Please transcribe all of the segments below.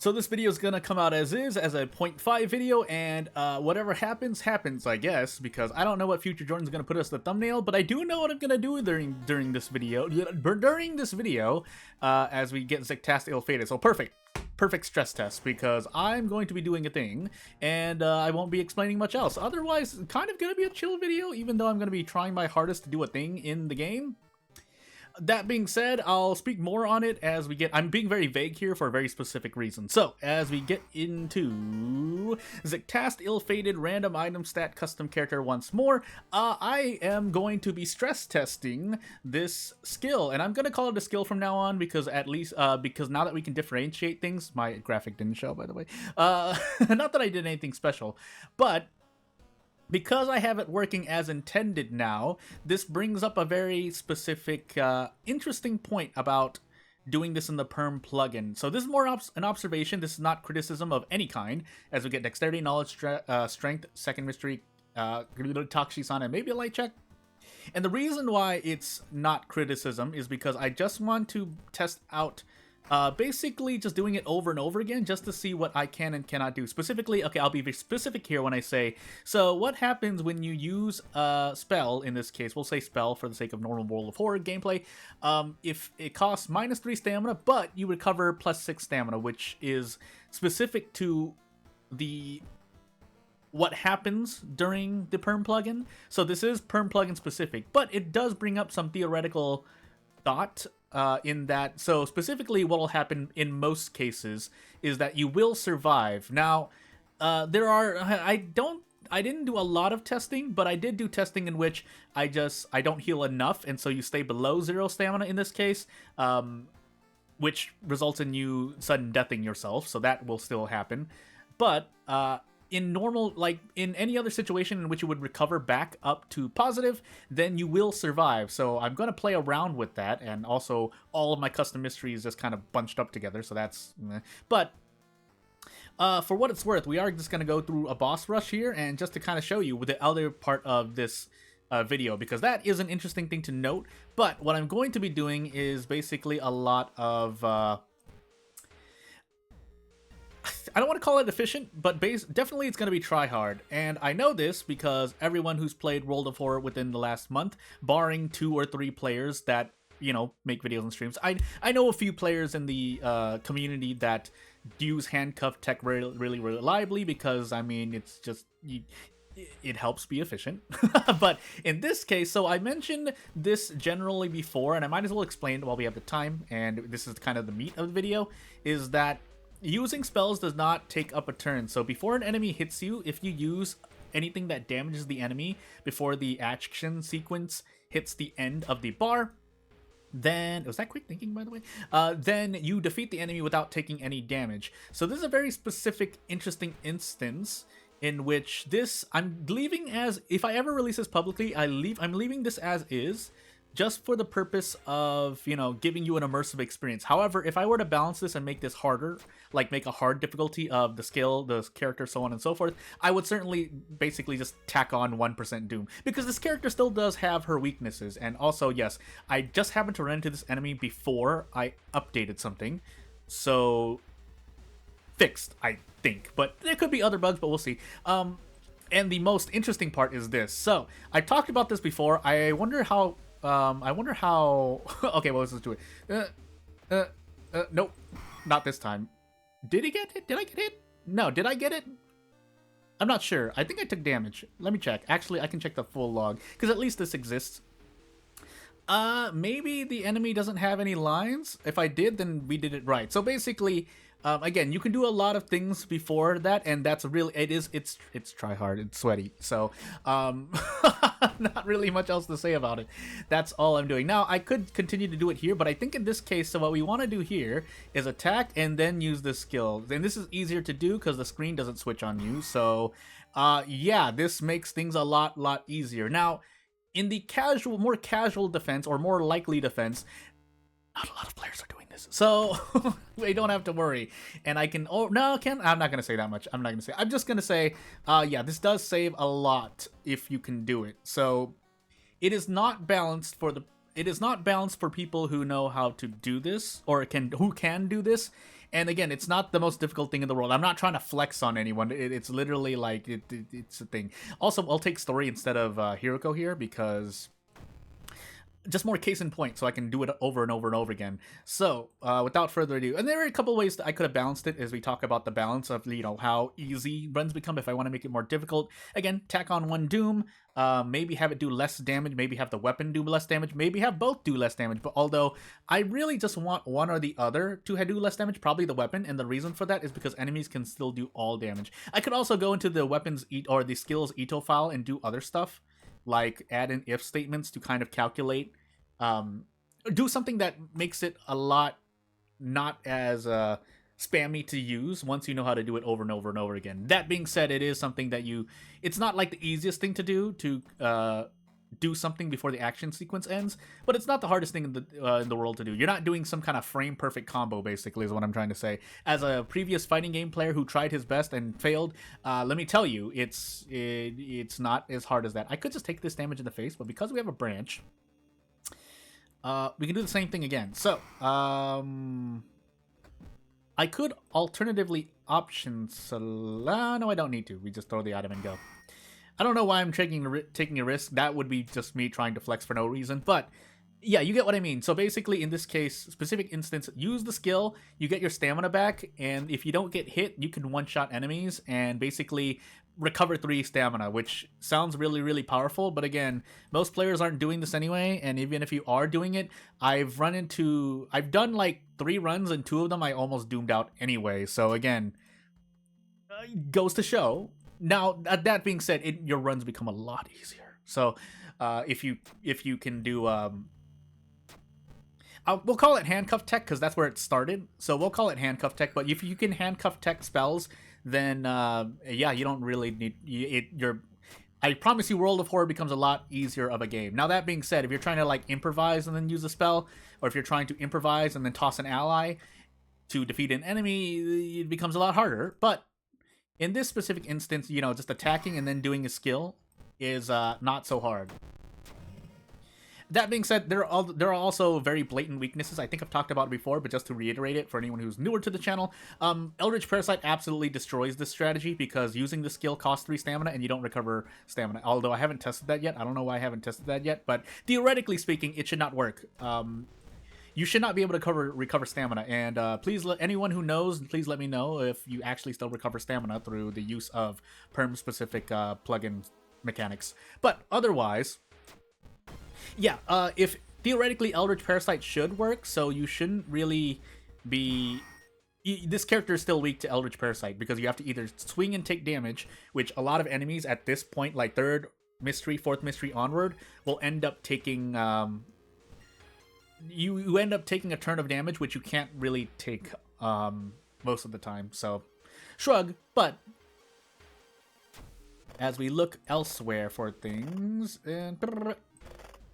So this video is gonna come out as is, as a 0.5 video, and whatever happens, happens, I guess, because I don't know what Future Jordan's gonna put as the thumbnail, but I do know what I'm gonna do during this video, as we get Zectast ill-fated. So perfect stress test, because I'm going to be doing a thing, and I won't be explaining much else. Otherwise, kind of gonna be a chill video, even though I'm gonna be trying my hardest to do a thing in the game. That being said, I'll speak more on it as we get... I'm being very vague here for a very specific reason. So, as we get into Zectast ill-fated random item stat custom character once more, I am going to be stress testing this skill. And I'm going to call it a skill from now on because because now that we can differentiate things... My graphic didn't show, by the way. Not that I did anything special, but... because I have it working as intended now, this brings up a very specific, interesting point about doing this in the perm plugin. So this is more an observation. This is not criticism of any kind, as we get dexterity, knowledge, strength, second mystery, Takshisan, and maybe a light check. And the reason why it's not criticism is because I just want to test out basically just doing it over and over again just to see what I can and cannot do. Specifically, okay, I'll be very specific here when I say, so what happens when you use a spell, in this case, we'll say spell for the sake of normal World of Horror gameplay, if it costs -3 stamina, but you recover +6 stamina, which is specific to what happens during the perm plugin. So this is perm plugin specific, but it does bring up some theoretical thought in that. So specifically what will happen in most cases is that you will survive. Now I didn't do a lot of testing, but I did do testing in which I don't heal enough, and so you stay below 0 stamina in this case, which results in you sudden deathing yourself, so that will still happen. But in normal, like in any other situation in which you would recover back up to positive, then you will survive. So I'm going to play around with that, and also all of my custom mysteries just kind of bunched up together, so that's... But for what it's worth, we are just going to go through a boss rush here, and just to kind of show you with the other part of this video, because that is an interesting thing to note. But what I'm going to be doing is basically a lot of... I don't want to call it efficient, but definitely it's going to be tryhard. And I know this because everyone who's played World of Horror within the last month, barring 2 or 3 players that, you know, make videos and streams. I know a few players in the community that use handcuff tech really reliably because, I mean, it's just... it helps be efficient. But in this case, so I mentioned this generally before, and I might as well explain it while we have the time, and this is kind of the meat of the video, is that using spells does not take up a turn. So before an enemy hits you, if you use anything that damages the enemy before the action sequence hits the end of the bar, then... was that quick thinking, by the way? Then you defeat the enemy without taking any damage. So this is a very specific, interesting instance in which this... I'm leaving as... if I ever release this publicly, I'm leaving this as is, just for the purpose of, you know, giving you an immersive experience. However, if I were to balance this and make this harder, like make a hard difficulty of the skill, the character, so on and so forth, I would certainly basically just tack on 1% Doom. Because this character still does have her weaknesses. And also, yes, I just happened to run into this enemy before I updated something. So, fixed, I think. But there could be other bugs, but we'll see. And the most interesting part is this. So, I talked about this before. I wonder how... okay, well, let's just do it. Nope. Not this time. Did he get hit? Did I get hit? No, did I get it? I'm not sure. I think I took damage. Let me check. Actually, I can check the full log, because at least this exists. Maybe the enemy doesn't have any lines? If I did, then we did it right. So basically... again, you can do a lot of things before that, and that's really... it's tryhard, it's sweaty, so not really much else to say about it. That's all I'm doing. Now, I could continue to do it here, but I think in this case, so what we want to do here is attack and then use this skill. And this is easier to do because the screen doesn't switch on you, so yeah, this makes things a lot easier. Now, in the more casual defense, or more likely defense, not a lot of players are doing this, so we don't have to worry. And I can... oh, no, I'm not going to say that much. I'm just going to say, yeah, this does save a lot if you can do it. So it is not balanced for people who know how to do this, or who can do this. And again, it's not the most difficult thing in the world. I'm not trying to flex on anyone. It's literally like it's a thing. Also, I'll take story instead of Hiroko here because just more case in point, so I can do it over and over and over again. So, without further ado, and there are a couple ways that I could have balanced it as we talk about the balance of, you know, how easy runs become if I want to make it more difficult. Again, tack on one Doom, maybe have it do less damage, maybe have the weapon do less damage, maybe have both do less damage, but although I really just want one or the other to do less damage, probably the weapon, and the reason for that is because enemies can still do all damage. I could also go into the weapons or the skills Ito file and do other stuff, like add in if statements to kind of calculate, do something that makes it a lot not as spammy to use once you know how to do it over and over and over again. That being said, it is something that it's not like the easiest thing to do something before the action sequence ends, but it's not the hardest thing in the world to do. You're not doing some kind of frame perfect combo, basically, is what I'm trying to say. As a previous fighting game player who tried his best and failed, let me tell you, it's not as hard as that. I could just take this damage in the face, but because we have a branch, we can do the same thing again. So, I could alternatively no, I don't need to. We just throw the item and go. I don't know why I'm taking a risk. That would be just me trying to flex for no reason, but yeah, you get what I mean. So basically, in this case, specific instance, use the skill, you get your stamina back, and if you don't get hit, you can one-shot enemies and basically recover 3 stamina, which sounds really, really powerful, but again, most players aren't doing this anyway, and even if you are doing it, I've done like 3 runs, and 2 of them I almost doomed out anyway, so again, goes to show. Now, that being said, your runs become a lot easier. So, if you can do, we'll call it handcuff tech because that's where it started. So we'll call it handcuff tech. But if you can handcuff tech spells, then yeah, you don't really need I promise you, World of Horror becomes a lot easier of a game. Now, that being said, if you're trying to like improvise and then use a spell, or if you're trying to improvise and then toss an ally to defeat an enemy, it becomes a lot harder. But in this specific instance, you know, just attacking and then doing a skill is not so hard. That being said, there are also very blatant weaknesses. I think I've talked about it before, but just to reiterate it for anyone who's newer to the channel, Eldritch Parasite absolutely destroys this strategy because using the skill costs 3 stamina and you don't recover stamina. Although I haven't tested that yet. I don't know why I haven't tested that yet, but theoretically speaking, it should not work. You should not be able to recover stamina, and please let anyone who knows, please let me know if you actually still recover stamina through the use of perm-specific plugin mechanics. But otherwise, yeah, if theoretically Eldritch Parasite should work, so you shouldn't really be... This character is still weak to Eldritch Parasite because you have to either swing and take damage, which a lot of enemies at this point, like 3rd mystery, 4th mystery onward, will end up taking... You end up taking a turn of damage, which you can't really take most of the time. So, shrug. But as we look elsewhere for things, and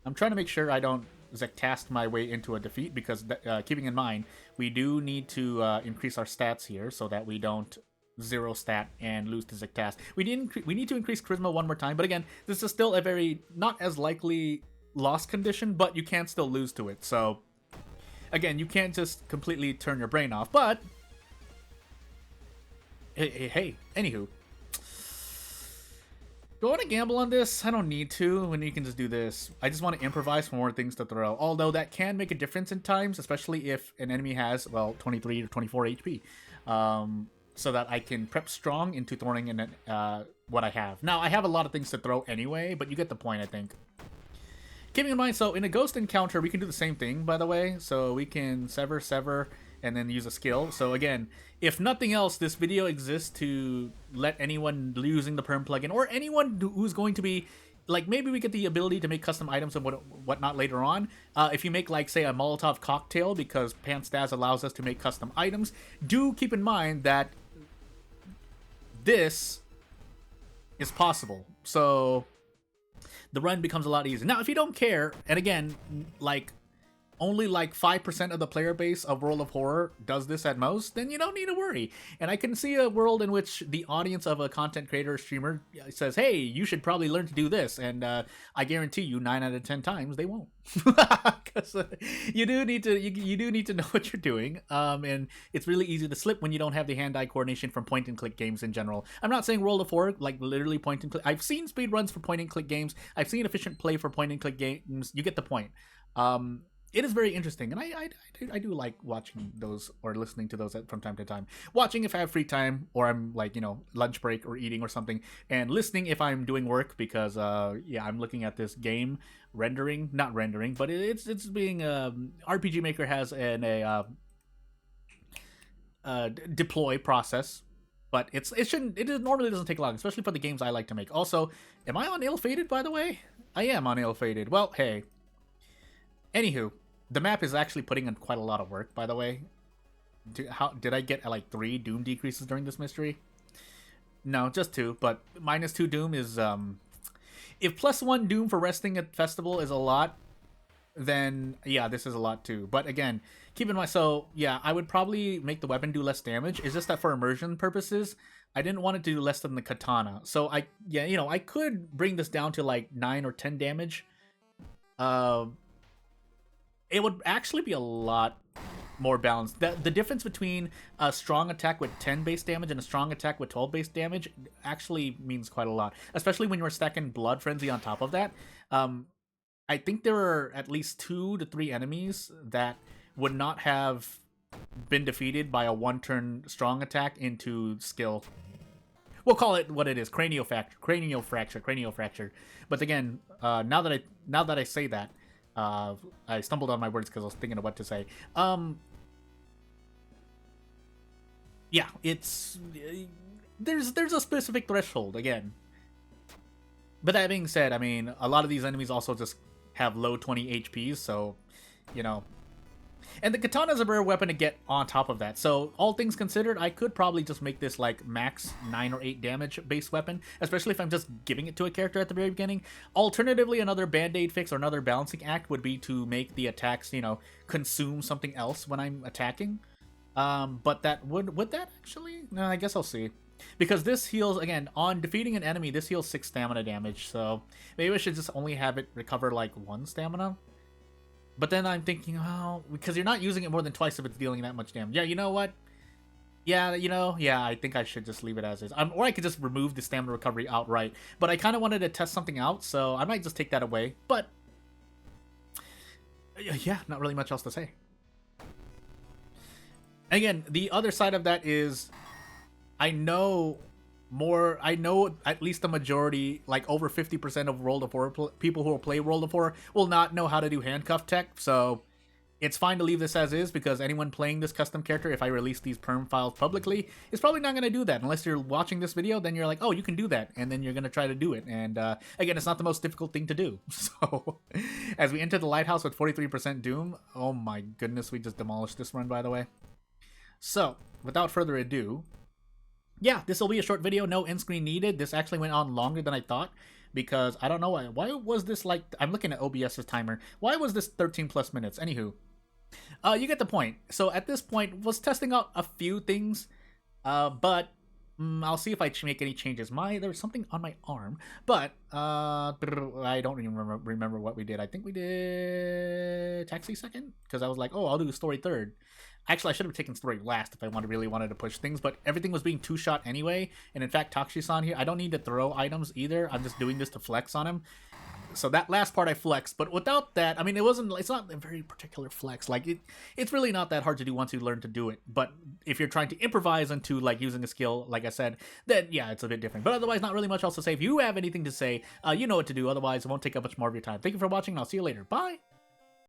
I'm trying to make sure I don't Zektastic my way into a defeat because, keeping in mind, we do need to increase our stats here so that we don't 0 stat and lose to Zektastic. We need to increase Charisma one more time, but again, this is still a very not as likely lost condition, but you can still lose to it. So again, you can't just completely turn your brain off. But hey, anywho, do I want to gamble on this? I don't need to when you can just do this. I just want to improvise for more things to throw, although that can make a difference in times, especially if an enemy has, well, 23 or 24 HP, so that I can prep strong into throwing in what I have. Now, I have a lot of things to throw anyway, but you get the point, I think. Keeping in mind, so in a ghost encounter, we can do the same thing, by the way. So we can sever, and then use a skill. So again, if nothing else, this video exists to let anyone using the perm plugin, or anyone who's going to be, like, maybe we get the ability to make custom items and whatnot later on. If you make, like, say, a Molotov cocktail, because Panstaz allows us to make custom items, do keep in mind that this is possible. So the run becomes a lot easier. Now, if you don't care, and again, like, only like 5% of the player base of World of Horror does this at most, then you don't need to worry. And I can see a world in which the audience of a content creator or streamer says, hey, you should probably learn to do this. And I guarantee you 9 out of 10 times they won't. Because you do need to know what you're doing. And it's really easy to slip when you don't have the hand-eye coordination from point-and-click games in general. I'm not saying World of Horror, like literally point-and-click. I've seen speedruns for point-and-click games. I've seen efficient play for point-and-click games. You get the point. It is very interesting, and I do like watching those or listening to those from time to time. Watching if I have free time, or I'm like, lunch break or eating or something, and listening if I'm doing work, because I'm looking at this game not rendering, but it's being RPG Maker has a deploy process, but it normally doesn't take long, especially for the games I like to make. Also, am I on ill-fated, by the way? I am on ill-fated. Well, hey. Anywho, the map is actually putting in quite a lot of work, by the way. Did I get like 3 Doom decreases during this mystery? No, just 2, but -2 Doom is, if +1 Doom for resting at Festival is a lot, then yeah, this is a lot too. But again, keep in mind, so yeah, I would probably make the weapon do less damage. It's just that for immersion purposes, I didn't want it to do less than the katana. So I could bring this down to like 9 or 10 damage. It would actually be a lot more balanced. The difference between a strong attack with 10 base damage and a strong attack with 12 base damage actually means quite a lot, especially when you're stacking Blood Frenzy on top of that. I think there are at least 2 to 3 enemies that would not have been defeated by a 1-turn strong attack into skill. We'll call it what it is: cranial fracture. But again, now that I say that, I stumbled on my words because I was thinking of what to say. Yeah, there's a specific threshold again. But that being said, I mean, a lot of these enemies also just have low 20 HPs, so and the katana is a rare weapon to get on top of that. So all things considered, I could probably just make this like max 9 or 8 damage base weapon, especially if I'm just giving it to a character at the very beginning. Alternatively, another band-aid fix or another balancing act would be to make the attacks, consume something else when I'm attacking. But that would that actually? No, I guess I'll see. Because this heals, again, on defeating an enemy, this heals 6 stamina damage, so maybe I should just only have it recover like 1 stamina. But then I'm thinking, oh, because you're not using it more than twice if it's dealing that much damage. Yeah, you know what? Yeah, I think I should just leave it as is. Or I could just remove the stamina recovery outright. But I kind of wanted to test something out, so I might just take that away. But, yeah, not really much else to say. Again, the other side of that is, I know at least the majority, like over 50% of World of Horror people who will play World of Horror will not know how to do handcuff tech, so it's fine to leave this as is, because anyone playing this custom character, if I release these perm files publicly, is probably not going to do that. Unless you're watching this video, then you're like, oh, you can do that, and then you're going to try to do it. And again, it's not the most difficult thing to do. So as we enter the lighthouse with 43% Doom, oh my goodness, we just demolished this run, by the way. So without further ado, yeah, this will be a short video, no end screen needed. This actually went on longer than I thought, because I don't know why was this like, I'm looking at OBS's timer. Why was this 13 plus minutes? Anywho, you get the point. So at this point, was testing out a few things, but I'll see if I make any changes. There's something on my arm, but I don't even remember what we did. I think we did taxi second, because I was like, oh, I'll do story third. Actually, I should have taken story last if I really wanted to push things, but everything was being two-shot anyway. And in fact, Takshisan here, I don't need to throw items either. I'm just doing this to flex on him. So that last part I flexed, but without that, I mean, it's not a very particular flex. Like, it's really not that hard to do once you learn to do it. But if you're trying to improvise into, like, using a skill, like I said, then, yeah, it's a bit different. But otherwise, not really much else to say. If you have anything to say, you know what to do. Otherwise, it won't take up much more of your time. Thank you for watching, and I'll see you later. Bye!